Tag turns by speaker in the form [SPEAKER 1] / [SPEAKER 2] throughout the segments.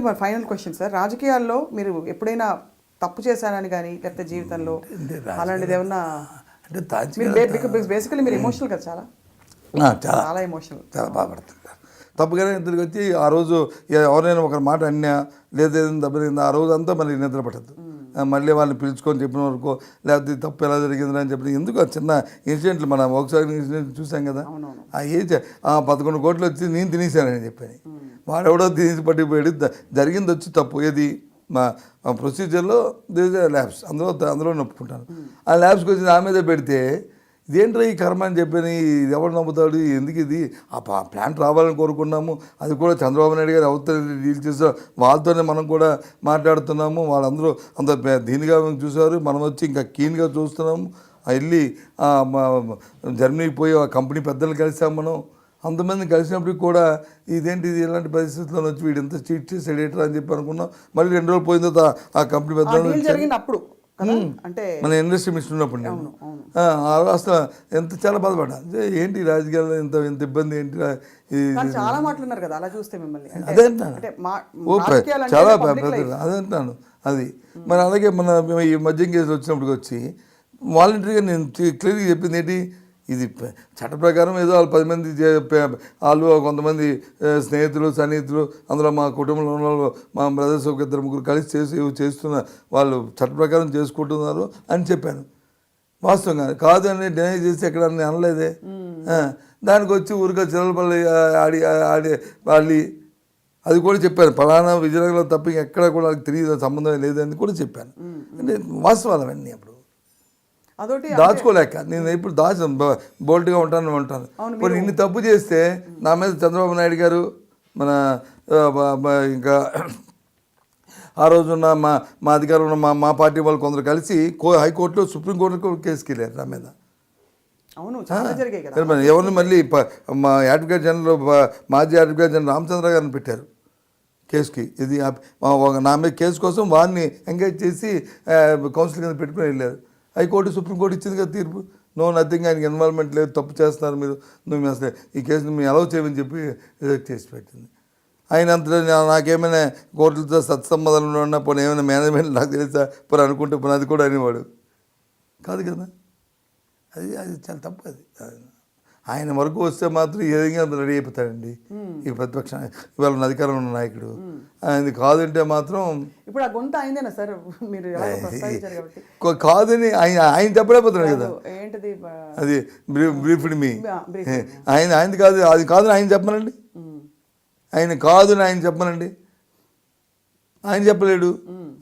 [SPEAKER 1] మరి final question sir, రాజకీయాల్లో మీరు ఎప్పుడైనా తప్పు చేశానని కానీ లేకపోతే జీవితంలో అలాంటిది ఏమన్నా అంటే బేసికలీ మీరు ఎమోషనల్ కదా చాలా చాలా ఎమోషనల్,
[SPEAKER 2] చాలా బాధపడుతుంది. తప్పుగానే నిద్రకి వచ్చి ఆ రోజు ఎవరైనా ఒక మాట అన్నా లేదా దెబ్బతింది ఆ రోజు అంతా మనకి నిద్ర పట్టదు. మళ్ళీ వాళ్ళని పిలుచుకొని చెప్పిన వరకు లేకపోతే తప్పు ఎలా జరిగిందని అని చెప్పి ఎందుకు ఆ చిన్న ఇన్సిడెంట్లు మనం ఒకసారి ఇన్సిడెంట్ చూసాం కదా. ఆ ఏజ్ 11 కోట్లు వచ్చి నేను తినేసానని చెప్పాను. వాడెవడో తినేసి పట్టిపోయాడు. జరిగింది వచ్చి తప్పు ఏది మా ప్రొసీజర్లో ల్యాబ్స్ అందులో నొప్పుకుంటాను. ఆ ల్యాబ్స్కి వచ్చి నా మీద పెడితే ఇదేంట్రా ఈ కర్మ అని చెప్పని ఇది ఎవరు నమ్ముతాడు, ఎందుకు ఇది ఆ ప్లాంట్ రావాలని కోరుకున్నాము, అది కూడా చంద్రబాబు నాయుడు గారు అవతల డీల్ చేసా వాళ్ళతోనే మనం కూడా మాట్లాడుతున్నాము, వాళ్ళందరూ అంత దీనిగా చూసారు, మనం వచ్చి ఇంకా కీన్గా చూస్తున్నాము. వెళ్ళి జర్మనీకి పోయి ఆ కంపెనీ పెద్దలు కలిసాము, మనం అంతమంది కలిసినప్పటికి కూడా ఇదేంటి ఇది ఇలాంటి పరిస్థితుల్లో వచ్చి వీడు ఎంత చీట్ చేసాడు ఏంటో అని చెప్పి అనుకున్నాం. మళ్ళీ 2 రోజులు పోయిన తర్వాత ఆ కంపెనీ పెద్దలు
[SPEAKER 1] అంటే
[SPEAKER 2] మన ఇండస్ట్రీ మినిస్టర్ ఉన్నప్పుడు నేను అసలు చాలా బాధపడ్డా. ఏంటి రాజకీయాల్లో ఇంత ఇబ్బంది ఏంటి
[SPEAKER 1] చాలా మాట్లాడున్నారు కదా అలా చూస్తే మిమ్మల్ని.
[SPEAKER 2] అదే అంటున్నాను, చాలా అదే అంటున్నాను. అది మరి అలాగే మన ఈ మద్యం కేసులు వచ్చినప్పుడు వచ్చి వాలంటరీగా నేను క్లియర్గా చెప్పింది ఏంటి, ఇది చట్ట ప్రకారం ఏదో వాళ్ళు 10 మంది వాళ్ళు కొంతమంది స్నేహితులు సన్నిహితులు అందులో మా కుటుంబంలో ఉన్న వాళ్ళు మా బ్రదర్స్ ఒక 2-3 కలిసి చేస్తున్న వాళ్ళు చట్ట ప్రకారం చేసుకుంటున్నారు అని చెప్పాను. వాస్తవంగా కాదు అని డినై చేసి ఎక్కడ అనలేదే. దానికి వచ్చి ఊరిగా చిల్లపల్లి ఆడి అది కూడా చెప్పాను. ఫలానా విజయనగరంలో తప్ప ఎక్కడ కూడా వాళ్ళకి తెలియదు, సంబంధం లేదని కూడా చెప్పాను. అంటే వాస్తవాలు అవన్నీ అప్పుడు దాచుకోలేక నేను ఇప్పుడు బోల్ట్గా ఉంటాను. కొన్ని ఇన్ని తప్పు చేస్తే నా మీద చంద్రబాబు నాయుడు గారు మన ఇంకా ఆ రోజున్న మా అధికారంలో మా పార్టీ వాళ్ళు కొందరు కలిసి హైకోర్టులో సుప్రీంకోర్టులో కేసుకి వెళ్ళారు నా మీద. ఎవరిని మళ్ళీ మా అడ్వకేట్ జనరల్ మాజీ అడ్వకేట్ జనరల్ రామచంద్ర గారిని పెట్టారు కేసుకి. ఇది నా మీద కేసు కోసం వారిని ఎంగేజ్ చేసి కౌన్సిల్ కింద పెట్టుకుని వెళ్ళారు. హైకోర్టు సుప్రీంకోర్టు ఇచ్చింది కదా తీర్పు, నో నథింగ్, ఆయనకి ఇన్వాల్వ్మెంట్ లేదు, తప్పు చేస్తున్నారు మీరు, నువ్వు అసలు ఈ కేసుని మేము అలౌ చేయమని చెప్పి రిజెక్ట్ చేసి పెట్టింది. ఆయన అంత నాకేమైనా కోర్టులతో సత్సంబంధాలు ఉన్నా పోనీ ఏమైనా మేనేజ్మెంట్ నాకు తెలుసా పోనీ అనుకుంటే పోనీ అది కూడా అనేవాడు కాదు కదా. అది చాలా తప్పు. అది ఆయన వరకు వస్తే మాత్రం ఏదైనా రెడీ అయిపోతాడండి ఈ ప్రతిపక్ష ఇవాళ ఉన్న అధికారంలో ఉన్న నాయకుడు. ఆయన కాదంటే మాత్రం
[SPEAKER 1] ఇప్పుడు ఆ గొంత అయిందేనా సార్ మీరు
[SPEAKER 2] కాదని ఆయన చెప్పలేకపోతున్నాడు కదా. అది బ్రీఫ్డ్ మీ ఆయనది కాదు, అది కాదని ఆయన చెప్పమనండి, ఆయన కాదని ఆయన చెప్పమనండి. ఆయన చెప్పలేడు.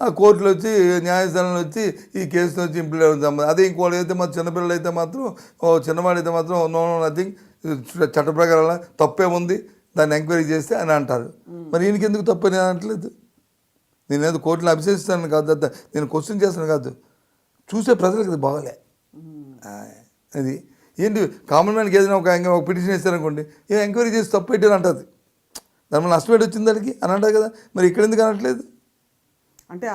[SPEAKER 2] ఆ కోర్టులో వచ్చి న్యాయస్థానంలో వచ్చి ఈ కేసులో వచ్చి ఇంప్లిమెంట్ అవ్వదు. అదే ఇంకోటి అయితే మాత్రం చిన్నపిల్లలు అయితే మాత్రం చిన్నవాడైతే మాత్రం నో నథింగ్ చట్ట ప్రకారం తప్పేముంది దాన్ని ఎంక్వైరీ చేస్తే అని అంటారు. మరి ఈయనకి ఎందుకు తప్పు అని అనట్లేదు. నేను ఏదో కోర్టులో అభిషేకిస్తాను కాదు, నేను క్వశ్చన్ చేస్తాను కాదు, చూసే ప్రజలకు అది బాగలే. అది ఏంటి కామన్ మ్యాన్కి ఏదైనా ఒక పిటిషన్ ఇస్తారనుకోండి, ఎంక్వైరీ చేసి తప్పు పెట్టారు అంటుంది, దాని నష్టపేట వచ్చింది దానికి అని అంటారు కదా. మరి ఇక్కడ ఎందుకు అనట్లేదు?
[SPEAKER 1] అంటే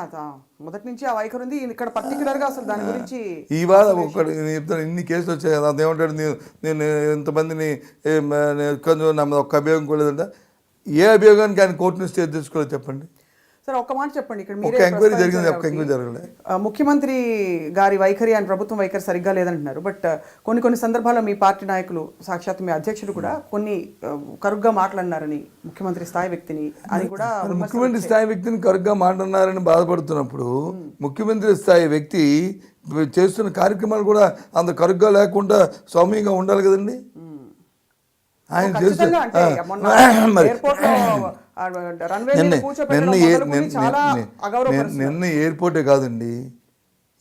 [SPEAKER 1] మొదటి నుంచి ఆ వైఖరి ఉంది ఇక్కడ పర్టికులర్గా అసలు దాని గురించి.
[SPEAKER 2] ఇవాళ ఒకటి నేను చెప్తాను, ఇన్ని కేసులు వచ్చాయి కదా, అదేమంటాడు నేను ఎంతమందిని కొంచెం నా మీద ఒక్క అభియోగం కూడా లేదంట. ఏ అభియోగానికి ఆయన కోర్టును స్టే తీసుకోలేదు చెప్పండి
[SPEAKER 1] సార్. ఒక్క మాట చెప్పండి, ఇక్కడ
[SPEAKER 2] ఒక ఎంక్వైరీ జరిగింది, ఒక్క ఎంక్వైరీ జరగలేదు.
[SPEAKER 1] ముఖ్యమంత్రి గారి వైఖరి అని ప్రభుత్వం వైఖరి సరిగ్గా లేదంటున్నారు. బట్ కొన్ని సందర్భాల్లో మీ పార్టీ నాయకులు సాక్షాత్ మీ అధ్యక్షుడు కూడా కొన్ని కరుగ్గా మాట్లాడినారని ముఖ్యమంత్రి స్థాయి వ్యక్తిని అని కూడా.
[SPEAKER 2] ముఖ్యమంత్రి స్థాయి వ్యక్తిని కరుగ్గా మాట్లాడినారని బాధపడుతున్నప్పుడు ముఖ్యమంత్రి స్థాయి వ్యక్తి చేస్తున్న కార్యక్రమాలు కూడా అంత కరుగ్గా లేకుండా సౌమ్యంగా ఉండాలి కదండి. ఆయన చేస్తున్న నిన్న ఎయిర్పోర్టే కాదండి,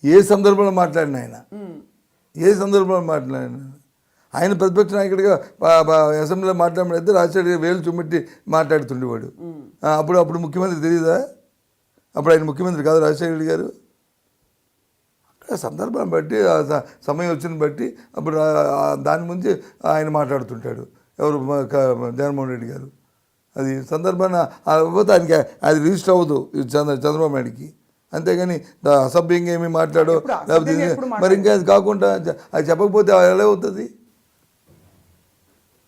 [SPEAKER 2] ఏ సందర్భంలో మాట్లాడిన ఆయన ప్రతిపక్ష నాయకుడిగా అసెంబ్లీలో మాట్లాడితే రాజశేఖర్ వేలు చుమ్మెట్టి మాట్లాడుతుండేవాడు. అప్పుడు ముఖ్యమంత్రి తెలియదా? అప్పుడు ఆయన ముఖ్యమంత్రి కాదు రాజశేఖర్ గారు. అక్కడ సందర్భాన్ని బట్టి సమయం వచ్చిన బట్టి అప్పుడు దాని ముందు ఆయన మాట్లాడుతుంటాడు. ఎవరు జగన్మోహన్ రెడ్డి గారు. అది సందర్భాన్ని అవ్వదు, ఆయనకి అది రిజిస్టర్ అవ్వదు చంద్రబాబు నాయుడికి. అంతేగాని అసభ్యంగా ఏమీ మాట్లాడో లేకపోతే మరి ఇంకా అది కాకుండా అది చెప్పకపోతే ఎలా అవుతుంది?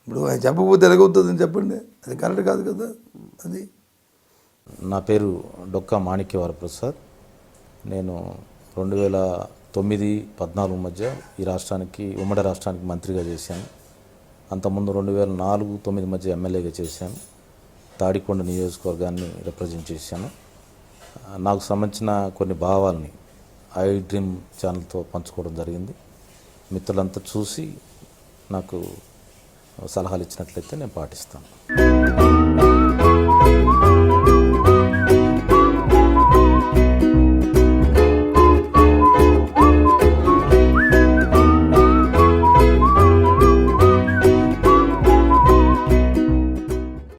[SPEAKER 2] ఇప్పుడు అది చెప్పకపోతే ఎలాగవుతుందని చెప్పండి, అది కరెక్ట్ కాదు కదా. అది
[SPEAKER 3] నా పేరు డొక్కా మాణిక్యవరప్రసాద్. నేను 2009-14 మధ్య ఈ రాష్ట్రానికి ఉమ్మడి రాష్ట్రానికి మంత్రిగా చేశాను. అంతకుముందు 2004-9 మధ్య ఎమ్మెల్యేగా చేశాను. తాడికొండ నియోజకవర్గాన్ని రిప్రజెంట్ చేశాను. నాకు సంబంధించిన కొన్ని భావాల్ని ఐ డ్రీమ్ ఛానల్తో పంచుకోవడం జరిగింది. మిత్రులంతా చూసి నాకు సలహాలు ఇచ్చినట్లయితే నేను పాటిస్తాను.